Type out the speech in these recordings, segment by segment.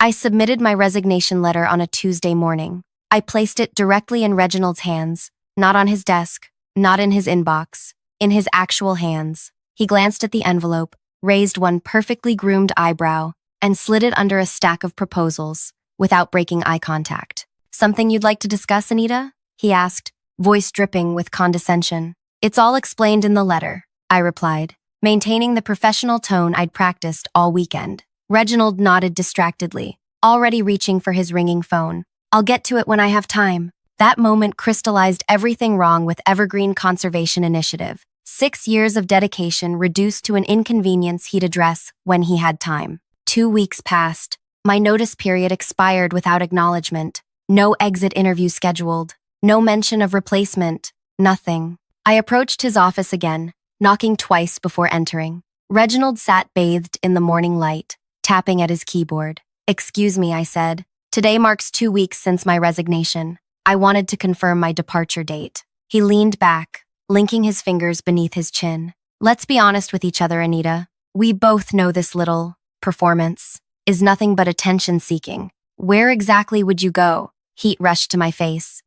I submitted my resignation letter on a Tuesday morning. I placed it directly in Reginald's hands, not on his desk, not in his inbox, in his actual hands. He glanced at the envelope, raised one perfectly groomed eyebrow, and slid it under a stack of proposals, without breaking eye contact. "Something you'd like to discuss, Anita?" he asked, voice dripping with condescension. "It's all explained in the letter," I replied, maintaining the professional tone I'd practiced all weekend. Reginald nodded distractedly, already reaching for his ringing phone. "I'll get to it when I have time." That moment crystallized everything wrong with Evergreen Conservation Initiative. 6 years of dedication reduced to an inconvenience he'd address when he had time. 2 weeks passed. My notice period expired without acknowledgement. No exit interview scheduled. No mention of replacement. Nothing. I approached his office again, knocking twice before entering. Reginald sat bathed in the morning light, tapping at his keyboard. "Excuse me," I said. "Today marks 2 weeks since my resignation. I wanted to confirm my departure date." He leaned back, linking his fingers beneath his chin. "Let's be honest with each other, Anita. We both know this little performance is nothing but attention-seeking. Where exactly would you go?" Heat rushed to my face.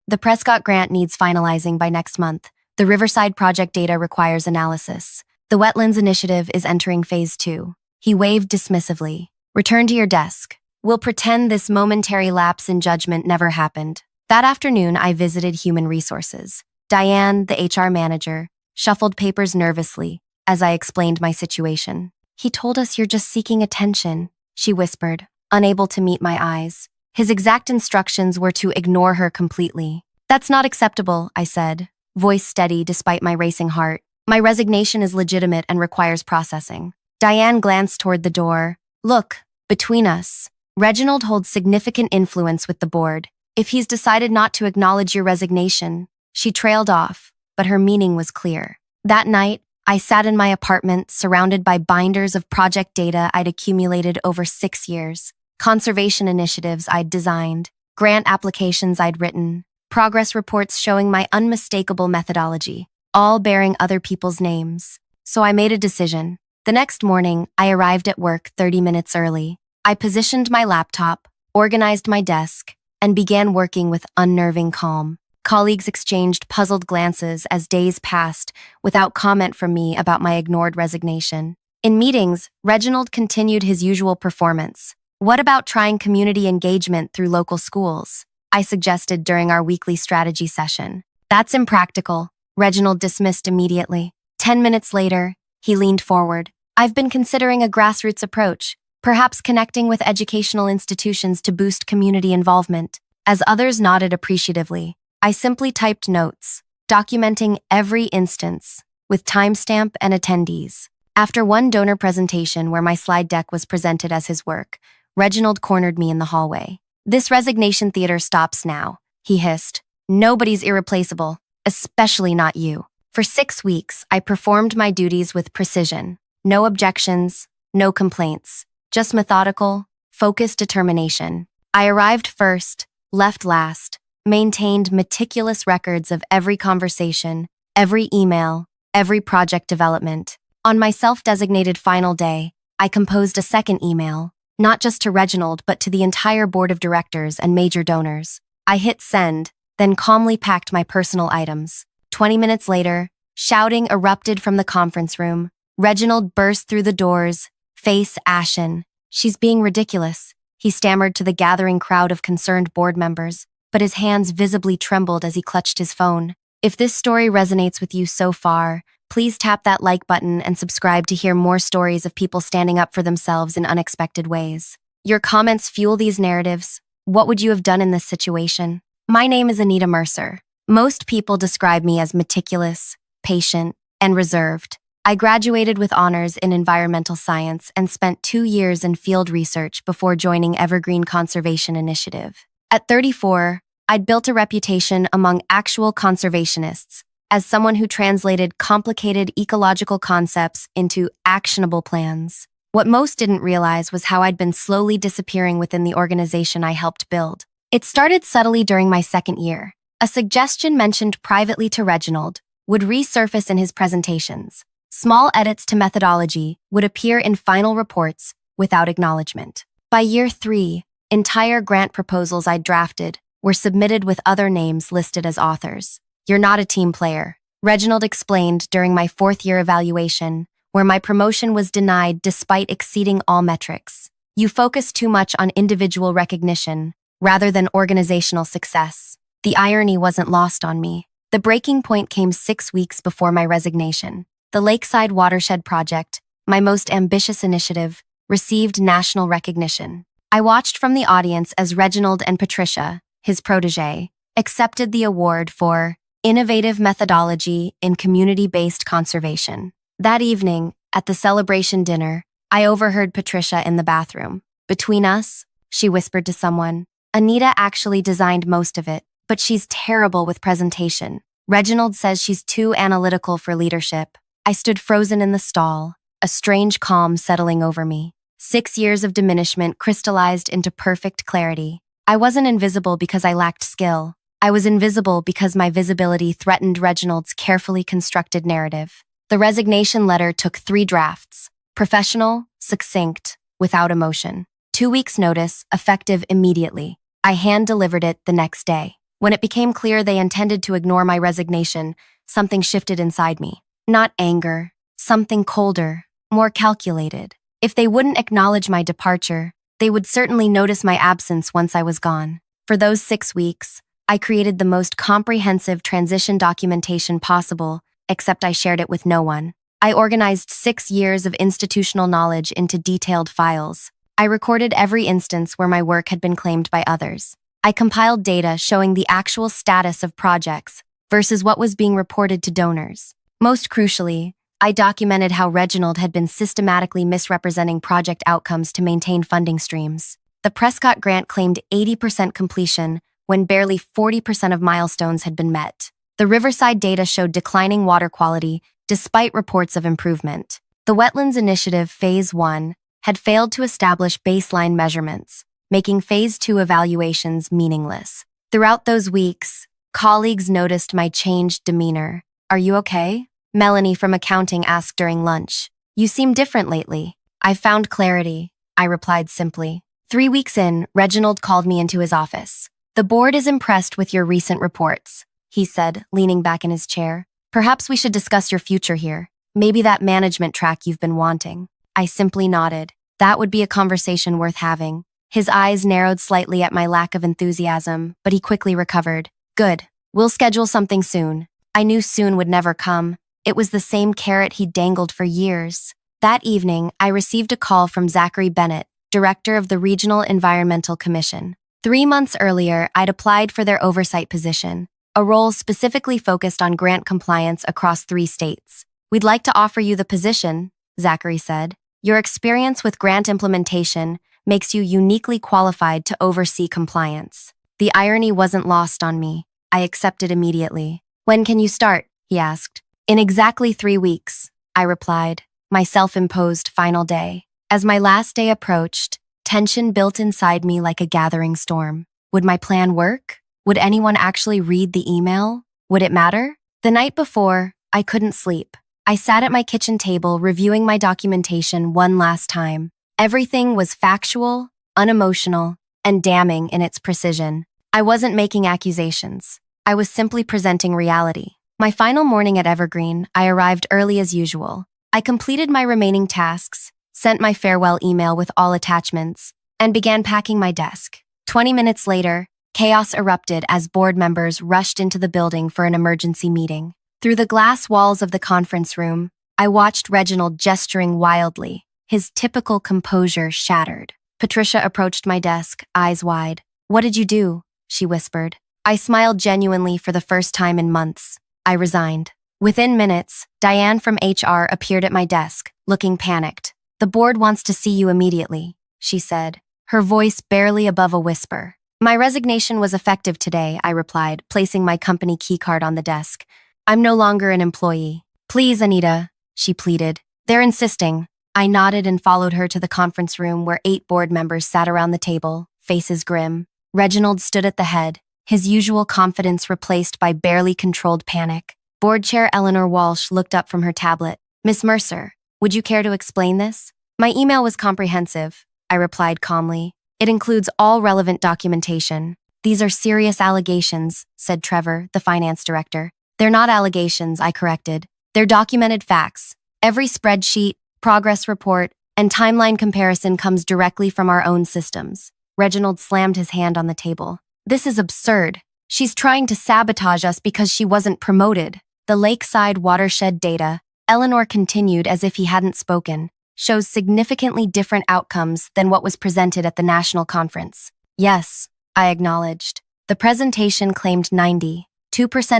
"The Prescott grant needs finalizing by next month. The Riverside project data requires analysis. The Wetlands Initiative is entering phase 2. He waved dismissively. "Return to your desk. We'll pretend this momentary lapse in judgment never happened." That afternoon, I visited Human Resources. Diane, the HR manager, shuffled papers nervously as I explained my situation. "He told us you're just seeking attention," she whispered, unable to meet my eyes. His exact instructions were to ignore her completely. "That's not acceptable," I said, voice steady despite my racing heart. "My resignation is legitimate and requires processing." Diane glanced toward the door. "Look, between us, Reginald holds significant influence with the board. If he's decided not to acknowledge your resignation..." She trailed off, but her meaning was clear. That night, I sat in my apartment surrounded by binders of project data I'd accumulated over 6 years, conservation initiatives I'd designed, grant applications I'd written, progress reports showing my unmistakable methodology, all bearing other people's names. So I made a decision. The next morning, I arrived at work 30 minutes early. I positioned my laptop, organized my desk, and began working with unnerving calm. Colleagues exchanged puzzled glances as days passed without comment from me about my ignored resignation. In meetings, Reginald continued his usual performance. "What about trying community engagement through local schools?" I suggested during our weekly strategy session. "That's impractical," Reginald dismissed immediately. 10 minutes later, he leaned forward. "I've been considering a grassroots approach, perhaps connecting with educational institutions to boost community involvement." As others nodded appreciatively, I simply typed notes, documenting every instance, with timestamp and attendees. After one donor presentation where my slide deck was presented as his work, Reginald cornered me in the hallway. "This resignation theater stops now," he hissed. "Nobody's irreplaceable, especially not you." For 6 weeks, I performed my duties with precision. No objections, no complaints, just methodical, focused determination. I arrived first, left last, maintained meticulous records of every conversation, every email, every project development. On my self-designated final day, I composed a second email, not just to Reginald but to the entire board of directors and major donors. I hit send, then calmly packed my personal items. 20 minutes later, shouting erupted from the conference room. Reginald burst through the doors, face ashen. "She's being ridiculous," he stammered to the gathering crowd of concerned board members, but his hands visibly trembled as he clutched his phone. If this story resonates with you so far, please tap that like button and subscribe to hear more stories of people standing up for themselves in unexpected ways. Your comments fuel these narratives. What would you have done in this situation? My name is Anita Mercer. Most people describe me as meticulous, patient, and reserved. I graduated with honors in environmental science and spent 2 years in field research before joining Evergreen Conservation Initiative. At 34, I'd built a reputation among actual conservationists as someone who translated complicated ecological concepts into actionable plans. What most didn't realize was how I'd been slowly disappearing within the organization I helped build. It started subtly during my second year. A suggestion mentioned privately to Reginald would resurface in his presentations. Small edits to methodology would appear in final reports without acknowledgement. By year 3, entire grant proposals I drafted were submitted with other names listed as authors. You're not a team player, Reginald explained during my 4th-year evaluation, where my promotion was denied despite exceeding all metrics. You focus too much on individual recognition rather than organizational success. The irony wasn't lost on me. The breaking point came 6 weeks before my resignation. The Lakeside Watershed Project, my most ambitious initiative, received national recognition. I watched from the audience as Reginald and Patricia, his protege, accepted the award for Innovative Methodology in Community-Based Conservation. That evening, at the celebration dinner, I overheard Patricia in the bathroom. Between us, she whispered to someone, Anita actually designed most of it, but she's terrible with presentation. Reginald says she's too analytical for leadership. I stood frozen in the stall, a strange calm settling over me. 6 years of diminishment crystallized into perfect clarity. I wasn't invisible because I lacked skill. I was invisible because my visibility threatened Reginald's carefully constructed narrative. The resignation letter took 3 drafts: professional, succinct, without emotion. 2 weeks' notice, effective immediately. I hand-delivered it the next day. When it became clear they intended to ignore my resignation, something shifted inside me. Not anger, something colder, more calculated. If they wouldn't acknowledge my departure, they would certainly notice my absence once I was gone. For those 6 weeks, I created the most comprehensive transition documentation possible, except I shared it with no one. I organized 6 years of institutional knowledge into detailed files. I recorded every instance where my work had been claimed by others. I compiled data showing the actual status of projects versus what was being reported to donors. Most crucially, I documented how Reginald had been systematically misrepresenting project outcomes to maintain funding streams. The Prescott grant claimed 80% completion when barely 40% of milestones had been met. The Riverside data showed declining water quality despite reports of improvement. The Wetlands Initiative Phase 1 had failed to establish baseline measurements, making Phase 2 evaluations meaningless. Throughout those weeks, colleagues noticed my changed demeanor. Are you okay? Melanie from accounting asked during lunch. You seem different lately. I've found clarity, I replied simply. 3 weeks in, Reginald called me into his office. The board is impressed with your recent reports, he said, leaning back in his chair. Perhaps we should discuss your future here. Maybe that management track you've been wanting. I simply nodded. That would be a conversation worth having. His eyes narrowed slightly at my lack of enthusiasm, but he quickly recovered. Good. We'll schedule something soon. I knew soon would never come. It was the same carrot he'd dangled for years. That evening, I received a call from Zachary Bennett, director of the Regional Environmental Commission. 3 months earlier, I'd applied for their oversight position, a role specifically focused on grant compliance across 3 states. We'd like to offer you the position, Zachary said. Your experience with grant implementation makes you uniquely qualified to oversee compliance. The irony wasn't lost on me. I accepted immediately. When can you start? He asked. In exactly 3 weeks, I replied, my self-imposed final day. As my last day approached, tension built inside me like a gathering storm. Would my plan work? Would anyone actually read the email? Would it matter? The night before, I couldn't sleep. I sat at my kitchen table reviewing my documentation one last time. Everything was factual, unemotional, and damning in its precision. I wasn't making accusations. I was simply presenting reality. My final morning at Evergreen, I arrived early as usual. I completed my remaining tasks, sent my farewell email with all attachments, and began packing my desk. 20 minutes later, chaos erupted as board members rushed into the building for an emergency meeting. Through the glass walls of the conference room, I watched Reginald gesturing wildly, his typical composure shattered. Patricia approached my desk, eyes wide. What did you do? She whispered. I smiled genuinely for the first time in months. I resigned. Within minutes, Diane from HR appeared at my desk, looking panicked. The board wants to see you immediately, she said, her voice barely above a whisper. My resignation was effective today, I replied, placing my company keycard on the desk. I'm no longer an employee. Please, Anita, she pleaded. They're insisting. I nodded and followed her to the conference room where 8 board members sat around the table, faces grim. Reginald stood at the head, his usual confidence replaced by barely controlled panic. Board Chair Eleanor Walsh looked up from her tablet. Miss Mercer, would you care to explain this? My email was comprehensive, I replied calmly. It includes all relevant documentation. These are serious allegations, said Trevor, the finance director. They're not allegations, I corrected. They're documented facts. Every spreadsheet, progress report, and timeline comparison comes directly from our own systems. Reginald slammed his hand on the table. This is absurd. She's trying to sabotage us because she wasn't promoted. The lakeside watershed data, Eleanor continued as if he hadn't spoken, shows significantly different outcomes than what was presented at the national conference. Yes, I acknowledged. The presentation claimed 92%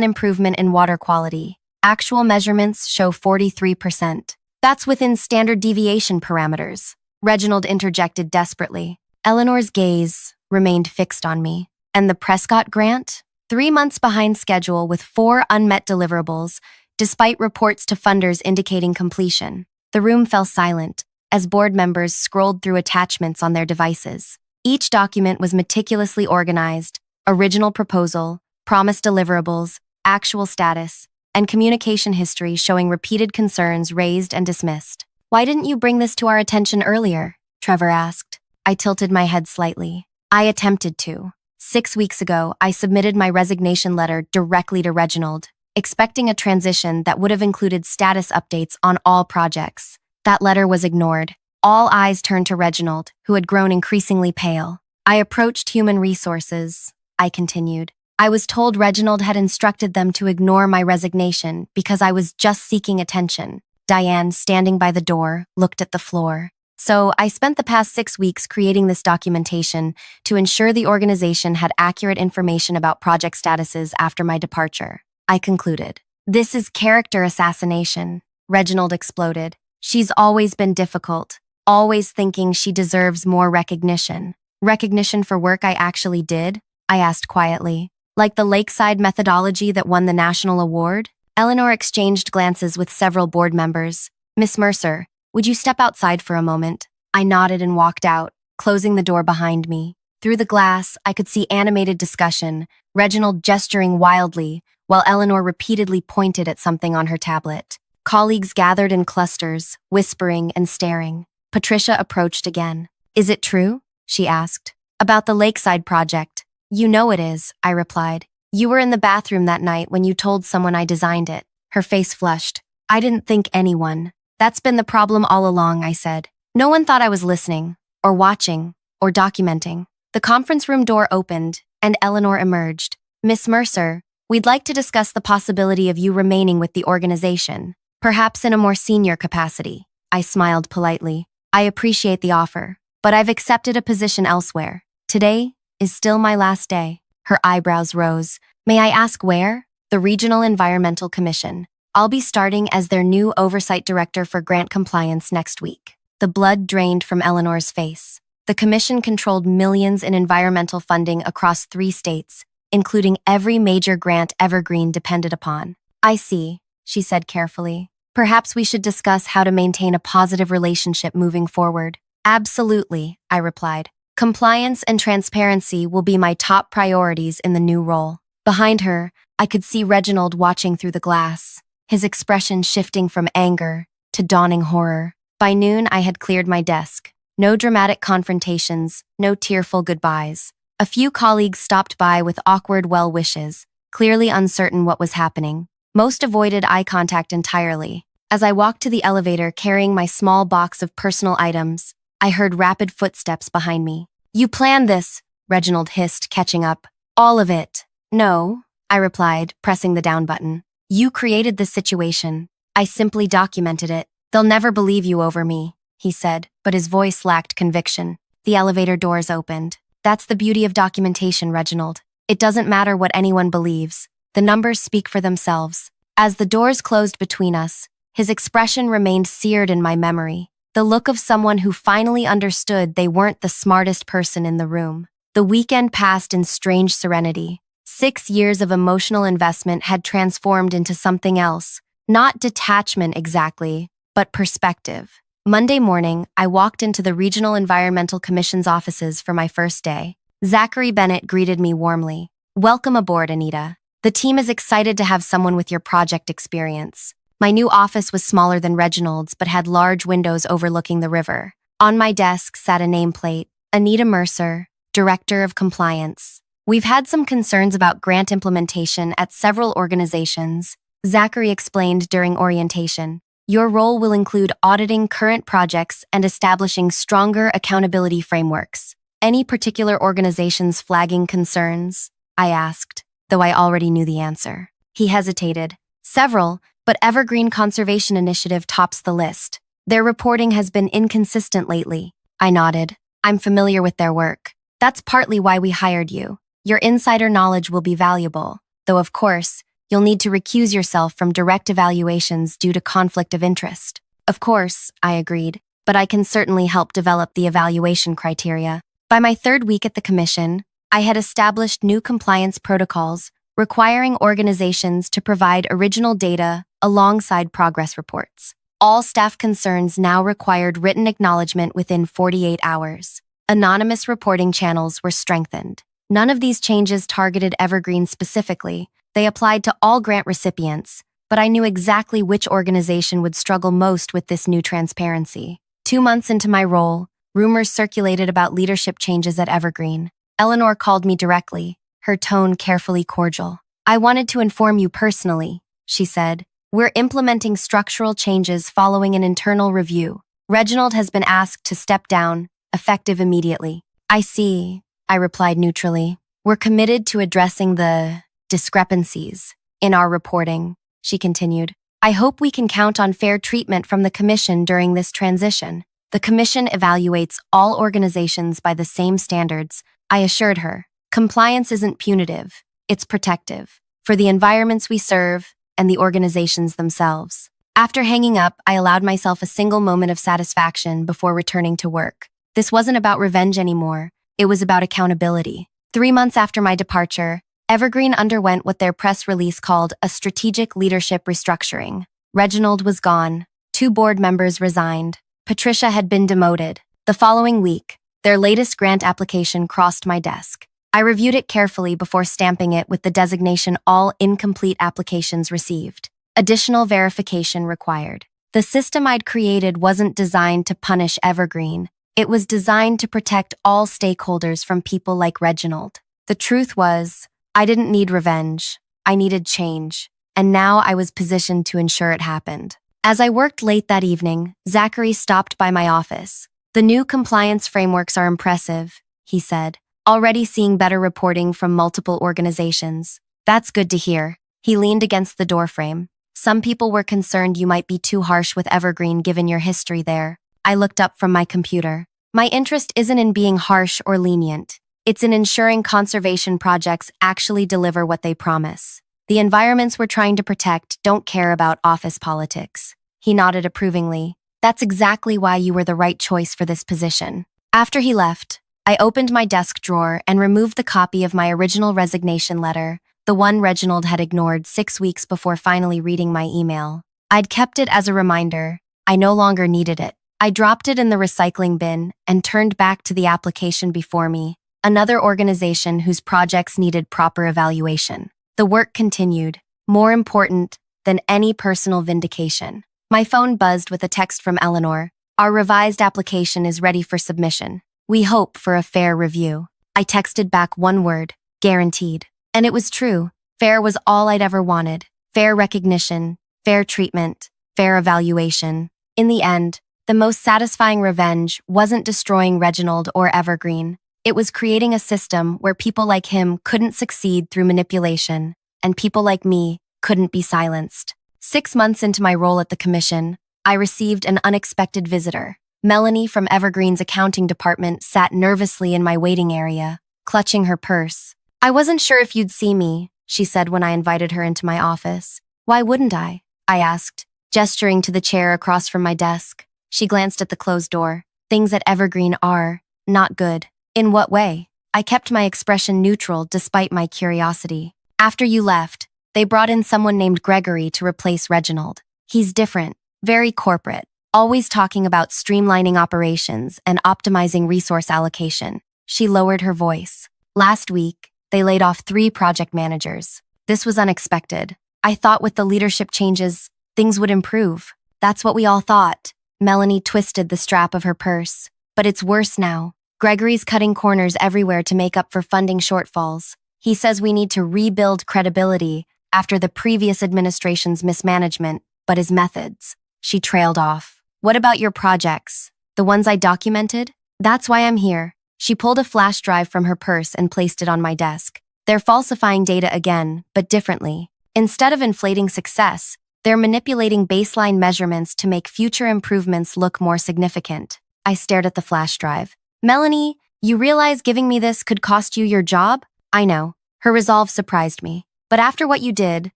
improvement in water quality. Actual measurements show 43%. That's within standard deviation parameters. Reginald interjected desperately. Eleanor's gaze remained fixed on me. And the Prescott grant? 3 months behind schedule with 4 unmet deliverables, despite reports to funders indicating completion. The room fell silent as board members scrolled through attachments on their devices. Each document was meticulously organized: original proposal, promised deliverables, actual status, and communication history showing repeated concerns raised and dismissed. Why didn't you bring this to our attention earlier? Trevor asked. I tilted my head slightly. I attempted to. 6 weeks ago, I submitted my resignation letter directly to Reginald, expecting a transition that would have included status updates on all projects. That letter was ignored. All eyes turned to Reginald, who had grown increasingly pale. I approached human resources, I continued. I was told Reginald had instructed them to ignore my resignation because I was just seeking attention. Diane, standing by the door, looked at the floor. So I spent the past 6 weeks creating this documentation to ensure the organization had accurate information about project statuses after my departure. I concluded. This is character assassination, Reginald exploded. She's always been difficult, always thinking she deserves more recognition. Recognition for work I actually did? I asked quietly. Like the lakeside methodology that won the national award? Eleanor exchanged glances with several board members. Miss Mercer, would you step outside for a moment? I nodded and walked out, closing the door behind me. Through the glass, I could see animated discussion, Reginald gesturing wildly, while Eleanor repeatedly pointed at something on her tablet. Colleagues gathered in clusters, whispering and staring. Patricia approached again. Is it true? She asked. About the lakeside project. You know it is, I replied. You were in the bathroom that night when you told someone I designed it. Her face flushed. I didn't think anyone. That's been the problem all along, I said. No one thought I was listening, or watching, or documenting. The conference room door opened, and Eleanor emerged. Miss Mercer, we'd like to discuss the possibility of you remaining with the organization, perhaps in a more senior capacity. I smiled politely. I appreciate the offer, but I've accepted a position elsewhere. Today is still my last day. Her eyebrows rose. May I ask where? The Regional Environmental Commission. I'll be starting as their new oversight director for grant compliance next week. The blood drained from Eleanor's face. The commission controlled millions in environmental funding across 3 states, including every major grant Evergreen depended upon. I see, she said carefully. Perhaps we should discuss how to maintain a positive relationship moving forward. Absolutely, I replied. Compliance and transparency will be my top priorities in the new role. Behind her, I could see Reginald watching through the glass, his expression shifting from anger to dawning horror. By noon, I had cleared my desk. No dramatic confrontations, no tearful goodbyes. A few colleagues stopped by with awkward well wishes, clearly uncertain what was happening. Most avoided eye contact entirely. As I walked to the elevator carrying my small box of personal items, I heard rapid footsteps behind me. You planned this, Reginald hissed, catching up. All of it. No, I replied, pressing the down button. You created this situation. I simply documented it. They'll never believe you over me, he said, but his voice lacked conviction. The elevator doors opened. That's the beauty of documentation, Reginald. It doesn't matter what anyone believes. The numbers speak for themselves. As the doors closed between us, his expression remained seared in my memory. The look of someone who finally understood they weren't the smartest person in the room. The weekend passed in strange serenity. 6 years of emotional investment had transformed into something else. Not detachment exactly, but perspective. Monday morning, I walked into the Regional Environmental Commission's offices for my first day. Zachary Bennett greeted me warmly. Welcome aboard, Anita. The team is excited to have someone with your project experience. My new office was smaller than Reginald's but had large windows overlooking the river. On my desk sat a nameplate, Anita Mercer, Director of Compliance. We've had some concerns about grant implementation at several organizations, Zachary explained during orientation. Your role will include auditing current projects and establishing stronger accountability frameworks. Any particular organizations flagging concerns? I asked, though I already knew the answer. He hesitated. Several, but Evergreen Conservation Initiative tops the list. Their reporting has been inconsistent lately. I nodded. I'm familiar with their work. That's partly why we hired you. Your insider knowledge will be valuable, though of course, you'll need to recuse yourself from direct evaluations due to conflict of interest. Of course, I agreed, but I can certainly help develop the evaluation criteria. By my third week at the commission, I had established new compliance protocols requiring organizations to provide original data alongside progress reports. All staff concerns now required written acknowledgement within 48 hours. Anonymous reporting channels were strengthened. None of these changes targeted Evergreen specifically. They applied to all grant recipients, but I knew exactly which organization would struggle most with this new transparency. 2 months into my role, rumors circulated about leadership changes at Evergreen. Eleanor called me directly, her tone carefully cordial. I wanted to inform you personally, she said. We're implementing structural changes following an internal review. Reginald has been asked to step down, effective immediately. I see, I replied neutrally. We're committed to addressing the discrepancies in our reporting, she continued. I hope we can count on fair treatment from the Commission during this transition. The Commission evaluates all organizations by the same standards, I assured her. Compliance isn't punitive, it's protective, for the environments we serve and the organizations themselves. After hanging up, I allowed myself a single moment of satisfaction before returning to work. This wasn't about revenge anymore, it was about accountability. 3 months after my departure, Evergreen underwent what their press release called a strategic leadership restructuring. Reginald was gone. 2 board members resigned. Patricia had been demoted. The following week, their latest grant application crossed my desk. I reviewed it carefully before stamping it with the designation All Incomplete Applications Received. Additional verification required. The system I'd created wasn't designed to punish Evergreen. It was designed to protect all stakeholders from people like Reginald. The truth was, I didn't need revenge. I needed change. And now I was positioned to ensure it happened. As I worked late that evening, Zachary stopped by my office. The new compliance frameworks are impressive, he said, already seeing better reporting from multiple organizations. That's good to hear. He leaned against the doorframe. Some people were concerned you might be too harsh with Evergreen given your history there. I looked up from my computer. My interest isn't in being harsh or lenient. It's in ensuring conservation projects actually deliver what they promise. The environments we're trying to protect don't care about office politics. He nodded approvingly. That's exactly why you were the right choice for this position. After he left, I opened my desk drawer and removed the copy of my original resignation letter, the one Reginald had ignored 6 weeks before finally reading my email. I'd kept it as a reminder. I no longer needed it. I dropped it in the recycling bin and turned back to the application before me, another organization whose projects needed proper evaluation. The work continued, more important than any personal vindication. My phone buzzed with a text from Eleanor. Our revised application is ready for submission. We hope for a fair review. I texted back one word, guaranteed. And it was true. Fair was all I'd ever wanted. Fair recognition, fair treatment, fair evaluation. In the end, the most satisfying revenge wasn't destroying Reginald or Evergreen. It was creating a system where people like him couldn't succeed through manipulation, and people like me couldn't be silenced. 6 months into my role at the commission, I received an unexpected visitor. Melanie from Evergreen's accounting department sat nervously in my waiting area, clutching her purse. I wasn't sure if you'd see me, she said when I invited her into my office. Why wouldn't I asked, gesturing to the chair across from my desk. She glanced at the closed door. Things at Evergreen are not good. In what way? I kept my expression neutral despite my curiosity. After you left, they brought in someone named Gregory to replace Reginald. He's different, very corporate, always talking about streamlining operations and optimizing resource allocation. She lowered her voice. Last week, they laid off 3 project managers. This was unexpected. I thought with the leadership changes, things would improve. That's what we all thought. Melanie twisted the strap of her purse. But it's worse now. Gregory's cutting corners everywhere to make up for funding shortfalls. He says we need to rebuild credibility after the previous administration's mismanagement, but his methods. She trailed off. What about your projects? The ones I documented? That's why I'm here. She pulled a flash drive from her purse and placed it on my desk. They're falsifying data again, but differently. Instead of inflating success, they're manipulating baseline measurements to make future improvements look more significant. I stared at the flash drive. Melanie, you realize giving me this could cost you your job? I know. Her resolve surprised me. But after what you did,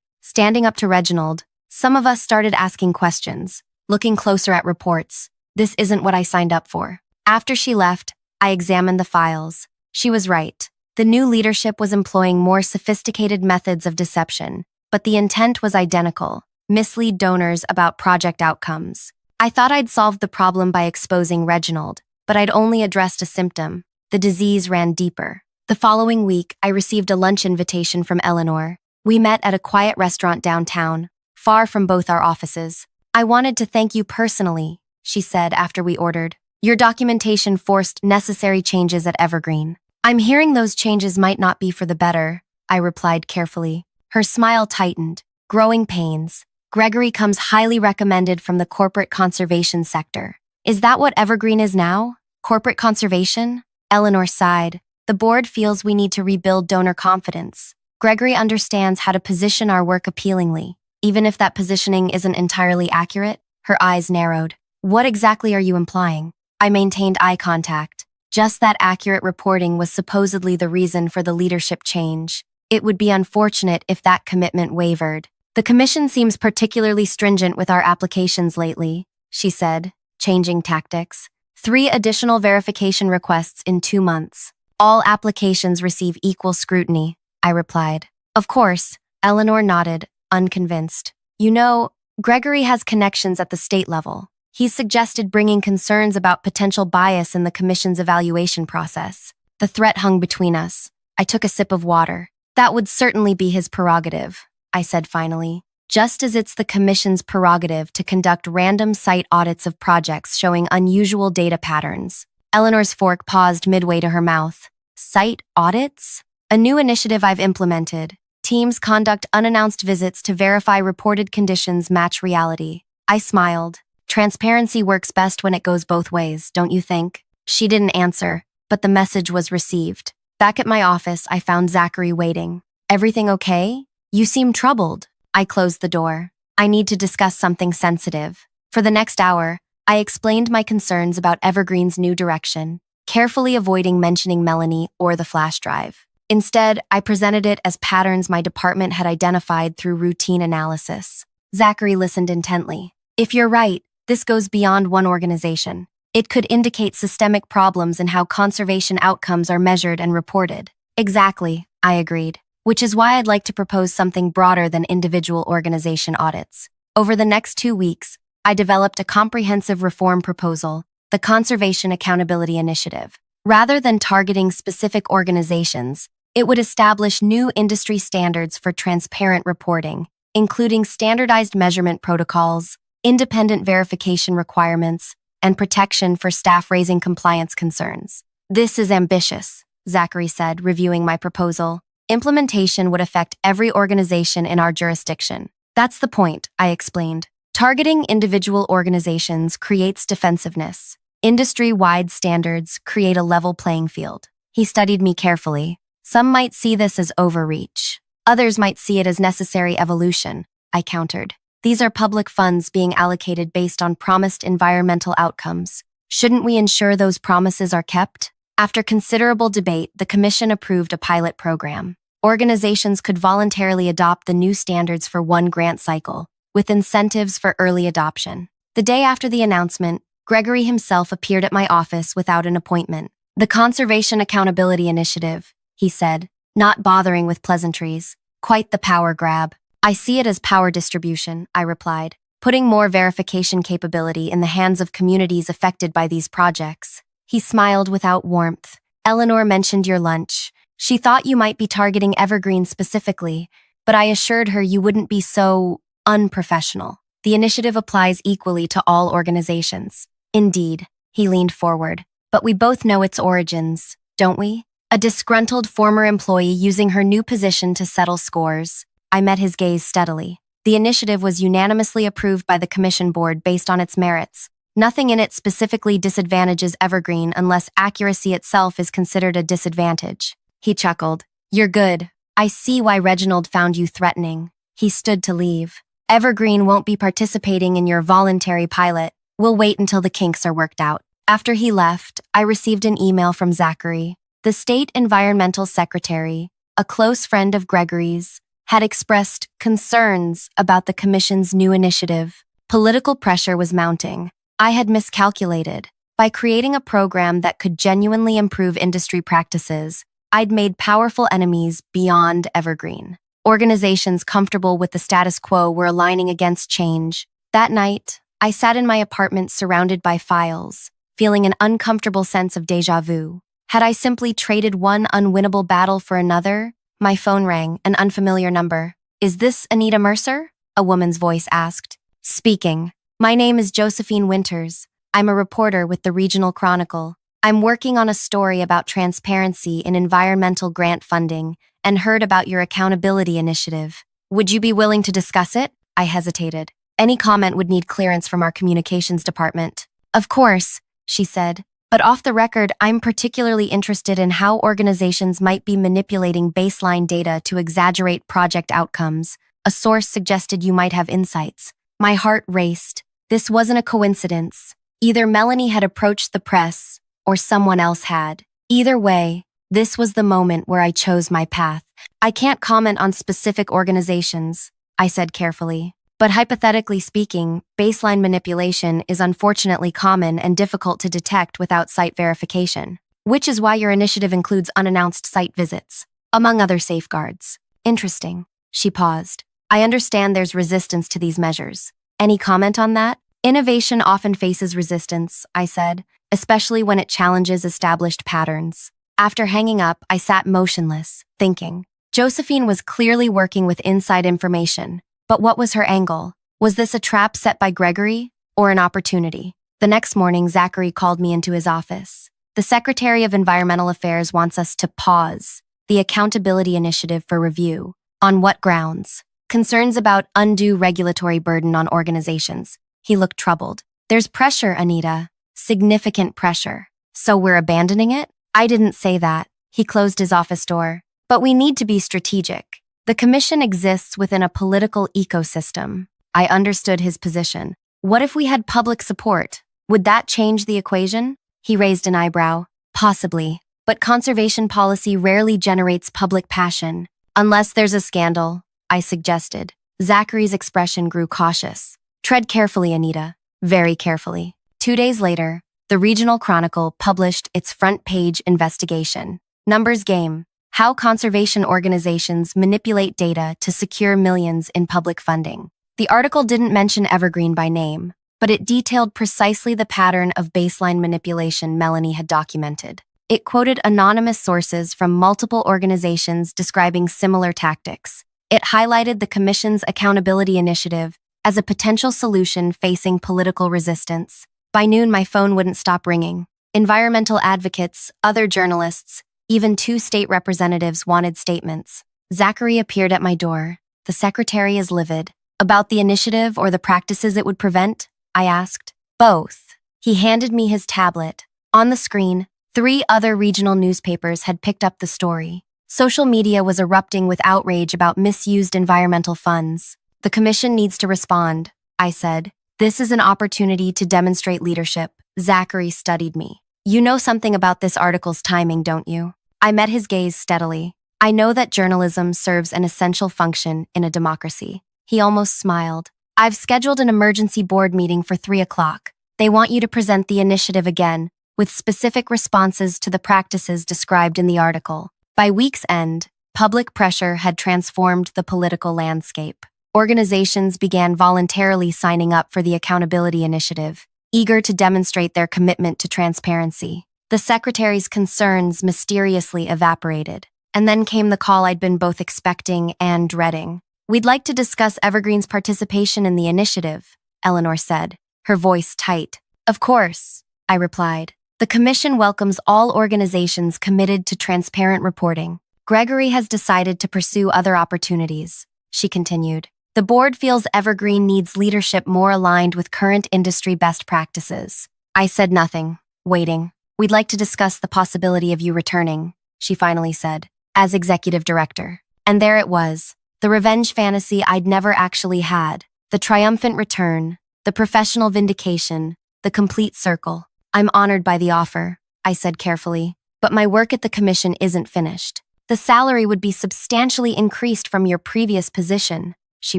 standing up to Reginald, some of us started asking questions, looking closer at reports. This isn't what I signed up for. After she left, I examined the files. She was right. The new leadership was employing more sophisticated methods of deception, but the intent was identical: mislead donors about project outcomes. I thought I'd solved the problem by exposing Reginald, but I'd only addressed a symptom. The disease ran deeper. The following week, I received a lunch invitation from Eleanor. We met at a quiet restaurant downtown, far from both our offices. I wanted to thank you personally, she said after we ordered. Your documentation forced necessary changes at Evergreen. I'm hearing those changes might not be for the better, I replied carefully. Her smile tightened. Growing pains. Gregory comes highly recommended from the corporate conservation sector. Is that what Evergreen is now? Corporate conservation? Eleanor sighed. The board feels we need to rebuild donor confidence. Gregory understands how to position our work appealingly, even if that positioning isn't entirely accurate. Her eyes narrowed. What exactly are you implying? I maintained eye contact. Just that accurate reporting was supposedly the reason for the leadership change. It would be unfortunate if that commitment wavered. The commission seems particularly stringent with our applications lately, she said, changing tactics. 3 additional verification requests in 2 months. All applications receive equal scrutiny, I replied. Of course, Eleanor nodded, unconvinced. You know, Gregory has connections at the state level. He's suggested bringing concerns about potential bias in the commission's evaluation process. The threat hung between us. I took a sip of water. That would certainly be his prerogative, I said finally. Just as it's the commission's prerogative to conduct random site audits of projects showing unusual data patterns. Eleanor's fork paused midway to her mouth. Site audits? A new initiative I've implemented. Teams conduct unannounced visits to verify reported conditions match reality. I smiled. Transparency works best when it goes both ways, don't you think? She didn't answer, but the message was received. Back at my office, I found Zachary waiting. Everything okay? You seem troubled. I closed the door. I need to discuss something sensitive. For the next hour, I explained my concerns about Evergreen's new direction, carefully avoiding mentioning Melanie or the flash drive. Instead, I presented it as patterns my department had identified through routine analysis. Zachary listened intently. If you're right, this goes beyond one organization. It could indicate systemic problems in how conservation outcomes are measured and reported. Exactly, I agreed. Which is why I'd like to propose something broader than individual organization audits. Over the next 2 weeks, I developed a comprehensive reform proposal, the Conservation Accountability Initiative. Rather than targeting specific organizations, it would establish new industry standards for transparent reporting, including standardized measurement protocols, independent verification requirements, and protection for staff raising compliance concerns. This is ambitious, Zachary said, reviewing my proposal. Implementation would affect every organization in our jurisdiction. That's the point, I explained. Targeting individual organizations creates defensiveness. Industry-wide standards create a level playing field. He studied me carefully. Some might see this as overreach. Others might see it as necessary evolution, I countered. These are public funds being allocated based on promised environmental outcomes. Shouldn't we ensure those promises are kept? After considerable debate, the Commission approved a pilot program. Organizations could voluntarily adopt the new standards for one grant cycle, with incentives for early adoption. The day after the announcement, Gregory himself appeared at my office without an appointment. The Conservation Accountability Initiative, he said, not bothering with pleasantries. Quite the power grab. I see it as power distribution, I replied, putting more verification capability in the hands of communities affected by these projects. He smiled without warmth. Eleanor mentioned your lunch. She thought you might be targeting Evergreen specifically, but I assured her you wouldn't be so unprofessional. The initiative applies equally to all organizations. Indeed, he leaned forward. But we both know its origins, don't we? A disgruntled former employee using her new position to settle scores. I met his gaze steadily. The initiative was unanimously approved by the commission board based on its merits. Nothing in it specifically disadvantages Evergreen unless accuracy itself is considered a disadvantage. He chuckled. You're good. I see why Reginald found you threatening. He stood to leave. Evergreen won't be participating in your voluntary pilot. We'll wait until the kinks are worked out. After he left, I received an email from Zachary. The state environmental secretary, a close friend of Gregory's, had expressed concerns about the commission's new initiative. Political pressure was mounting. I had miscalculated. By creating a program that could genuinely improve industry practices, I'd made powerful enemies beyond Evergreen. Organizations comfortable with the status quo were aligning against change. That night, I sat in my apartment surrounded by files, feeling an uncomfortable sense of déjà vu. Had I simply traded one unwinnable battle for another? My phone rang, an unfamiliar number. Is this Anita Mercer? A woman's voice asked. Speaking. My name is Josephine Winters. I'm a reporter with the Regional Chronicle. I'm working on a story about transparency in environmental grant funding and heard about your accountability initiative. Would you be willing to discuss it? I hesitated. Any comment would need clearance from our communications department. Of course, she said. But off the record, I'm particularly interested in how organizations might be manipulating baseline data to exaggerate project outcomes. A source suggested you might have insights. My heart raced. This wasn't a coincidence. Either Melanie had approached the press, or someone else had. Either way, this was the moment where I chose my path. I can't comment on specific organizations, I said carefully. But hypothetically speaking, baseline manipulation is unfortunately common and difficult to detect without site verification, which is why your initiative includes unannounced site visits, among other safeguards. Interesting. She paused. I understand there's resistance to these measures. Any comment on that? Innovation often faces resistance, I said, especially when it challenges established patterns. After hanging up, I sat motionless, thinking. Josephine was clearly working with inside information. But what was her angle? Was this a trap set by Gregory, or an opportunity? The next morning, Zachary called me into his office. The Secretary of Environmental Affairs wants us to pause the accountability initiative for review. On what grounds? Concerns about undue regulatory burden on organizations. He looked troubled. There's pressure, Anita. Significant pressure. So we're abandoning it? I didn't say that. He closed his office door. But we need to be strategic. The commission exists within a political ecosystem. I understood his position. What if we had public support? Would that change the equation? He raised an eyebrow. Possibly. But conservation policy rarely generates public passion. Unless there's a scandal, I suggested. Zachary's expression grew cautious. Tread carefully, Anita. Very carefully. 2 days later, the Regional Chronicle published its front-page investigation. Numbers game. How conservation organizations manipulate data to secure millions in public funding. The article didn't mention Evergreen by name, but it detailed precisely the pattern of baseline manipulation Melanie had documented. It quoted anonymous sources from multiple organizations describing similar tactics. It highlighted the Commission's accountability initiative as a potential solution facing political resistance. By noon, my phone wouldn't stop ringing. Environmental advocates, other journalists, even 2 state representatives wanted statements. Zachary appeared at my door. The secretary is livid. About the initiative or the practices it would prevent? I asked. Both. He handed me his tablet. On the screen, 3 other regional newspapers had picked up the story. Social media was erupting with outrage about misused environmental funds. The commission needs to respond, I said. This is an opportunity to demonstrate leadership. Zachary studied me. You know something about this article's timing, don't you? I met his gaze steadily. I know that journalism serves an essential function in a democracy. He almost smiled. I've scheduled an emergency board meeting for 3 o'clock. They want you to present the initiative again, with specific responses to the practices described in the article. By week's end, public pressure had transformed the political landscape. Organizations began voluntarily signing up for the accountability initiative, eager to demonstrate their commitment to transparency. The secretary's concerns mysteriously evaporated, and then came the call I'd been both expecting and dreading. We'd like to discuss Evergreen's participation in the initiative, Eleanor said, her voice tight. Of course, I replied. The Commission welcomes all organizations committed to transparent reporting. Gregory has decided to pursue other opportunities, she continued. The board feels Evergreen needs leadership more aligned with current industry best practices. I said nothing, waiting. We'd like to discuss the possibility of you returning, she finally said, as executive director. And there it was, the revenge fantasy I'd never actually had, the triumphant return, the professional vindication, the complete circle. I'm honored by the offer, I said carefully, but my work at the Commission isn't finished. The salary would be substantially increased from your previous position, she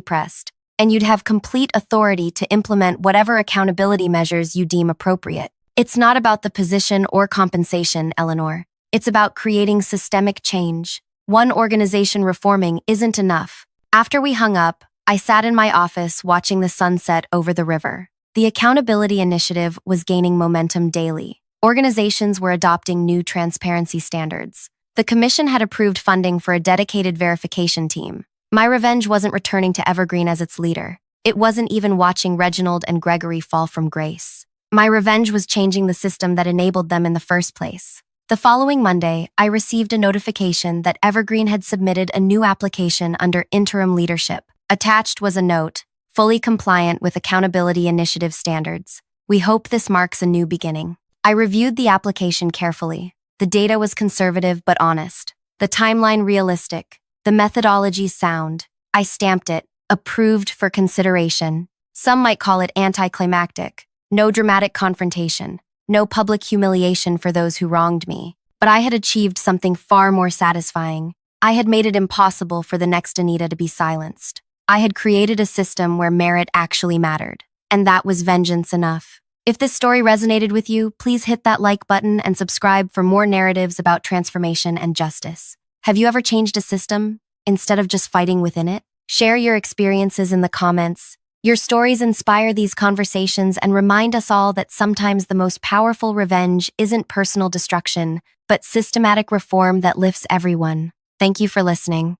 pressed, and you'd have complete authority to implement whatever accountability measures you deem appropriate. It's not about the position or compensation, Eleanor. It's about creating systemic change. One organization reforming isn't enough. After we hung up, I sat in my office watching the sunset over the river. The accountability initiative was gaining momentum daily. Organizations were adopting new transparency standards. The Commission had approved funding for a dedicated verification team. My revenge wasn't returning to Evergreen as its leader. It wasn't even watching Reginald and Gregory fall from grace. My revenge was changing the system that enabled them in the first place. The following Monday, I received a notification that Evergreen had submitted a new application under interim leadership. Attached was a note, fully compliant with accountability initiative standards. We hope this marks a new beginning. I reviewed the application carefully. The data was conservative but honest. The timeline realistic. The methodology sound. I stamped it, approved for consideration. Some might call it anticlimactic. No dramatic confrontation. No public humiliation for those who wronged me. But I had achieved something far more satisfying. I had made it impossible for the next Anita to be silenced. I had created a system where merit actually mattered. And that was vengeance enough. If this story resonated with you, please hit that like button and subscribe for more narratives about transformation and justice. Have you ever changed a system instead of just fighting within it? Share your experiences in the comments. Your stories inspire these conversations and remind us all that sometimes the most powerful revenge isn't personal destruction, but systematic reform that lifts everyone. Thank you for listening.